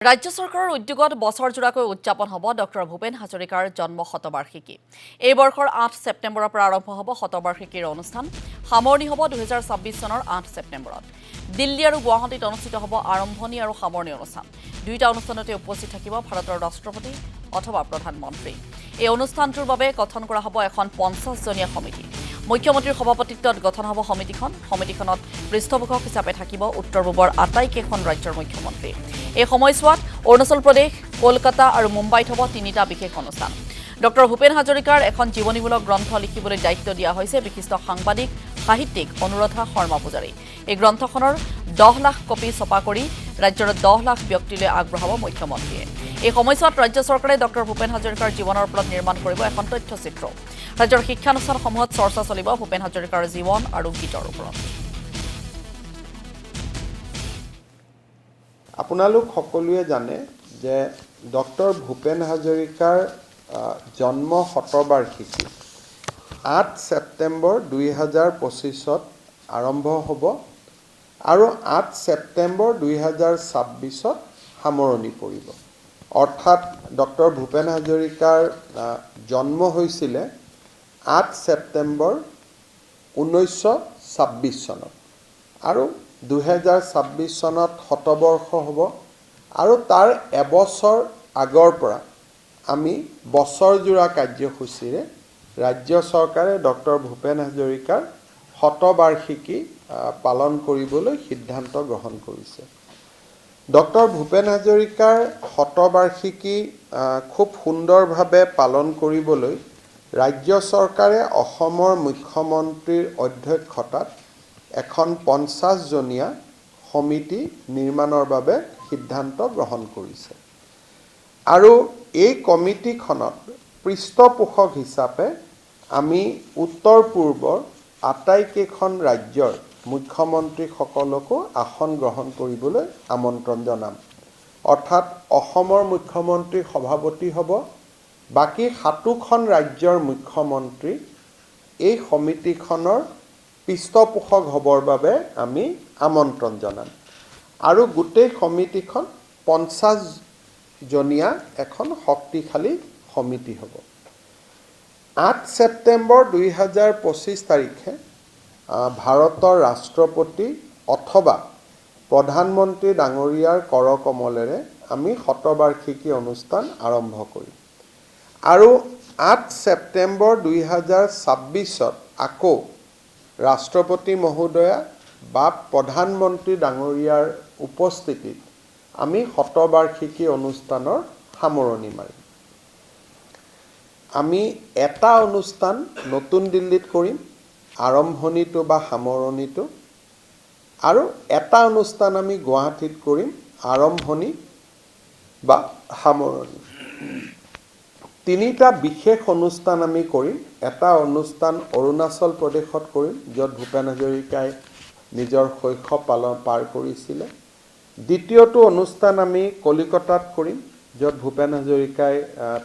ৰাজ্য চৰকাৰৰ উদ্যোগত বছৰজোৰাকৈ উদযাপন হ'ব ডক্টৰ ভূপেন হাজৰিকাৰ জন্ম শতবাৰ্ষিকী। এই বৰ্ষৰ 8 ছেপ্টেম্বৰৰ পৰা আৰম্ভ হ'ব শতবাৰ্ষিকীৰ অনুষ্ঠান। সামৰণি হ'ব 2026 চনৰ 8 ছেপ্টেম্বৰত। দিল্লী আৰু গুৱাহাটীত অনুষ্ঠিত হ'ব আৰম্ভণি আৰু সামৰণি অনুষ্ঠান। দুয়োটা অনুষ্ঠানতে উপস্থিত থাকিব ভাৰতৰ ৰাষ্ট্ৰপতি অথবা প্ৰধানমন্ত্ৰী। এই অনুষ্ঠানটোৰ বাবে গঠন কৰা হ'ব এখন 50-জনীয়া সমিতি। মুখ্যমন্ত্ৰীৰ সভাপতিত্বত গঠন হ'ব সমিতিখনত পৃষ্ঠপোষক হিচাপে থাকিব উত্তৰ-পূবৰ আটাইকেইখন ৰাজ্যৰ মুখ্যমন্ত্ৰী। এই সময়ছোৱাত অৰুণাচল প্ৰদেশ, কলকাতা আৰু মুম্বাইত হ'ব 3টা বিশেষ অনুষ্ঠান। ডক্টৰ ভূপেন হাজৰিকাৰ এখন জীৱনীমূলক গ্ৰন্থ লিখিবলৈ দায়িত্ব দিয়া হৈছে বিশিষ্ট সাংবাদিক সাহিত্যিক অনুৰাধা শৰ্মা পূজাৰী। এই গ্ৰন্থখনৰ 10 লাখ কপি ছপা কৰি ৰাজ্যৰ 10 লাখ ব্যক্তিলৈ আগবঢ়াব মুখ্যমন্ত্ৰীয়ে। এই সময়ছোৱাত ৰাজ্য চৰকাৰে ডক্টৰ ভূপেন হাজৰিকাৰ জীৱনৰ ওপৰত নিৰ্মাণ কৰিব এখন তথ্যচিত্ৰ। ৰাজ্যৰ শিক্ষানুষ্ঠানসমূহত চৰ্চা চলিব ভূপেন হাজৰিকাৰ জীৱন আৰু গীতৰ ওপৰত। আপোনালোক সকলোৱে জানে যে ডক্টৰ ভূপেন হাজৰিকাৰ জন্ম শতবাৰ্ষিকী 8 ছেপ্টেম্বৰ 2025ত আৰম্ভ হ'ব আৰু 8 ছেপ্টেম্বৰ 2026ত সামৰণি পৰিব। অৰ্থাৎ ডক্টৰ ভূপেন হাজৰিকাৰ জন্ম হৈছিলে 8 ছেপ্টেম্বৰ 1926 চনত আৰু 2026 চনত শতবৰ্ষ হ'ব আৰু তাৰ এবছৰ আগৰ পৰা আমি বছৰজোৰা কাৰ্যসূচীৰে ৰাজ্য চৰকাৰে ডক্টৰ ভূপেন হাজৰিকাৰ শতবাৰ্ষিকী পালন কৰিবলৈ সিদ্ধান্ত গ্ৰহণ কৰিছে। ডক্টৰ ভূপেন হাজৰিকাৰ শতবাৰ্ষিকী খুব সুন্দৰভাৱে পালন কৰিবলৈ ৰাজ্য চৰকাৰে অসমৰ মুখ্যমন্ত্ৰীৰ অধ্যক্ষতাত এখন 50-জনীয়া সমিতি নিৰ্মাণৰ বাবে সিদ্ধান্ত গ্ৰহণ কৰিছে আৰু এই কমিটিখনত পৃষ্ঠপোষক হিচাপে আমি উত্তৰ পূৰ্বৰ আটাইকেইখন ৰাজ্যৰ মুখ্যমন্ত্ৰীসকলকো আসন গ্ৰহণ কৰিবলৈ আমন্ত্ৰণ জনাম। অৰ্থাৎ অসমৰ মুখ্যমন্ত্ৰী সভাপতি হ'ব, বাকী 7খন ৰাজ্যৰ মুখ্যমন্ত্ৰী এই সমিতিখনৰ পৃষ্ঠপোষক হ'বৰ বাবে আমি আমন্ত্ৰণ জনাম আৰু গোটেই সমিতিখন 50-জনীয়া এখন শক্তিশালী সমিতি হ'ব। 8 ছেপ্টেম্বৰ 2025 তাৰিখে ভাৰতৰ ৰাষ্ট্ৰপতি অথবা প্ৰধানমন্ত্ৰী ডাঙৰীয়াৰ কৰকমলেৰে আমি শতবাৰ্ষিকী অনুষ্ঠান আৰম্ভ কৰিম আৰু 8 ছেপ্টেম্বৰ 2026ত আকৌ ৰাষ্ট্ৰপতি মহোদয়া বা প্ৰধানমন্ত্ৰী ডাঙৰীয়াৰ উপস্থিতিত আমি শতবাৰ্ষিকী অনুষ্ঠানৰ সামৰণি মাৰিম। আমি এটা অনুষ্ঠান নতুন দিল্লীত কৰিম, আৰম্ভণিটো বা সামৰণিটো, আৰু এটা অনুষ্ঠান আমি গুৱাহাটীত কৰিম, আৰম্ভণি বা সামৰণি। 3টা বিশেষ অনুষ্ঠান আমি কৰিম। এটা অনুষ্ঠান অৰুণাচল প্ৰদেশত কৰিম, য'ত ভূপেন হাজৰিকাই নিজৰ শৈশৱ পাৰ কৰিছিলে। দ্বিতীয়টো অনুষ্ঠান আমি কলিকতাত কৰিম, য'ত ভূপেন হাজৰিকাই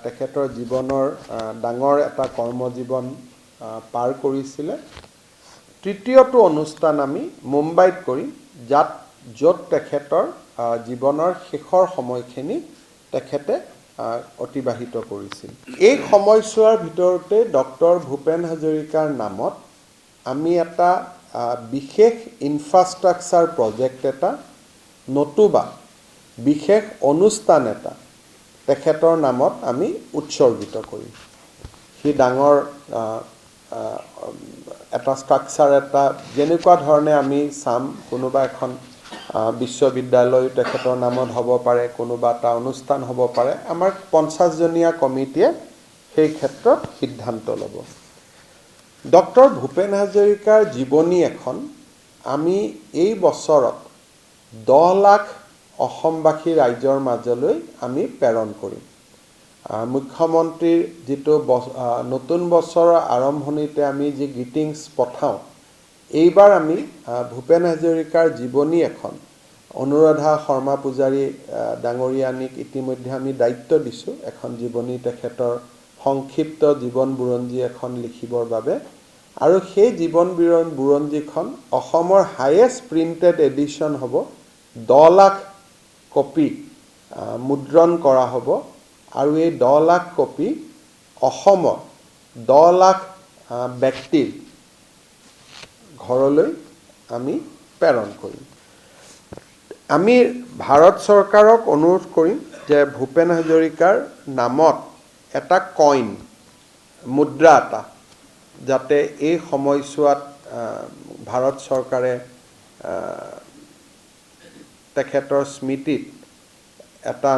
তেখেতৰ জীৱনৰ ডাঙৰ এটা কৰ্মজীৱন পাৰ কৰিছিলে। তৃতীয়টো অনুষ্ঠান আমি মুম্বাইত কৰিম, য'ত তেখেতৰ জীৱনৰ শেষৰ সময়খিনি তেখেতে অতিবাহিত কৰিছিল। এই সময়ছোৱাৰ ভিতৰতে ডক্টৰ ভূপেন হাজৰিকাৰ নামত আমি এটা বিশেষ ইনফ্ৰাষ্ট্ৰাকচাৰ প্ৰজেক্ট এটা নতুবা বিশেষ অনুষ্ঠান এটা তেখেতৰ নামত আমি উৎসৰ্গিত কৰিম। সি ডাঙৰ এটা ষ্ট্ৰাকচাৰ এটা যেনেকুৱা ধৰণে আমি চাম, কোনোবা এখন বিশ্ববিদ্যালয় তেখেতৰ নামত হ'ব পাৰে, কোনোবা এটা অনুষ্ঠান হ'ব পাৰে। আমাৰ 50-জনীয়া কমিটিয়ে সেই ক্ষেত্ৰত সিদ্ধান্ত ল'ব। ডক্টৰ ভূপেন হাজৰিকাৰ জীৱনী এখন আমি এই বছৰত 10 লাখ অসমবাসী ৰাইজৰ মাজলৈ আমি প্ৰেৰণ কৰিম। মুখ্যমন্ত্ৰীৰ যিটো নতুন বছৰৰ আৰম্ভণিতে আমি যি গ্ৰিটিংছ পঠাওঁ, এইবাৰ আমি ভূপেন হাজৰিকাৰ জীৱনী এখন অনুৰাধা শৰ্মা পূজাৰী ডাঙৰীয়ানীক ইতিমধ্যে আমি দায়িত্ব দিছোঁ এখন জীৱনী, তেখেতৰ সংক্ষিপ্ত জীৱন বুৰঞ্জী এখন লিখিবৰ বাবে। আৰু সেই জীৱন বুৰঞ্জীখন অসমৰ হায়েষ্ট প্ৰিণ্টেড এডিশ্যন হ'ব, 10 লাখ কপি মুদ্ৰণ কৰা হ'ব আৰু এই 10 লাখ কপি অসমৰ 10 লাখ ব্যক্তিৰ ঘৰলৈ আমি প্ৰেৰণ কৰিম। আমি ভাৰত চৰকাৰক অনুৰোধ কৰিম যে ভূপেন হাজৰিকাৰ নামত এটা কইন মুদ্ৰা এটা যাতে এই সময়ছোৱাত ভাৰত চৰকাৰে তেখেতৰ স্মৃতিত এটা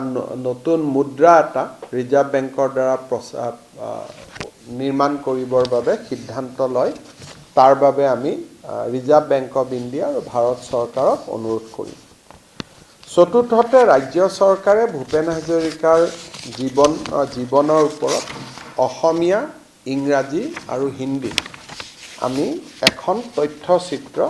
নতুন মুদ্ৰা এটা ৰিজাৰ্ভ বেংকৰ দ্বাৰা নিৰ্মাণ কৰিবৰ বাবে সিদ্ধান্ত লয়। তাৰ বাবে আমি ৰিজাৰ্ভ বেংক অফ ইণ্ডিয়া আৰু ভাৰত চৰকাৰক অনুৰোধ কৰিম। চতুৰ্থতে ৰাজ্য চৰকাৰে ভূপেন হাজৰিকাৰ জীৱনৰ ওপৰত অসমীয়া, ইংৰাজী আৰু হিন্দীত আমি এখন তথ্যচিত্ৰ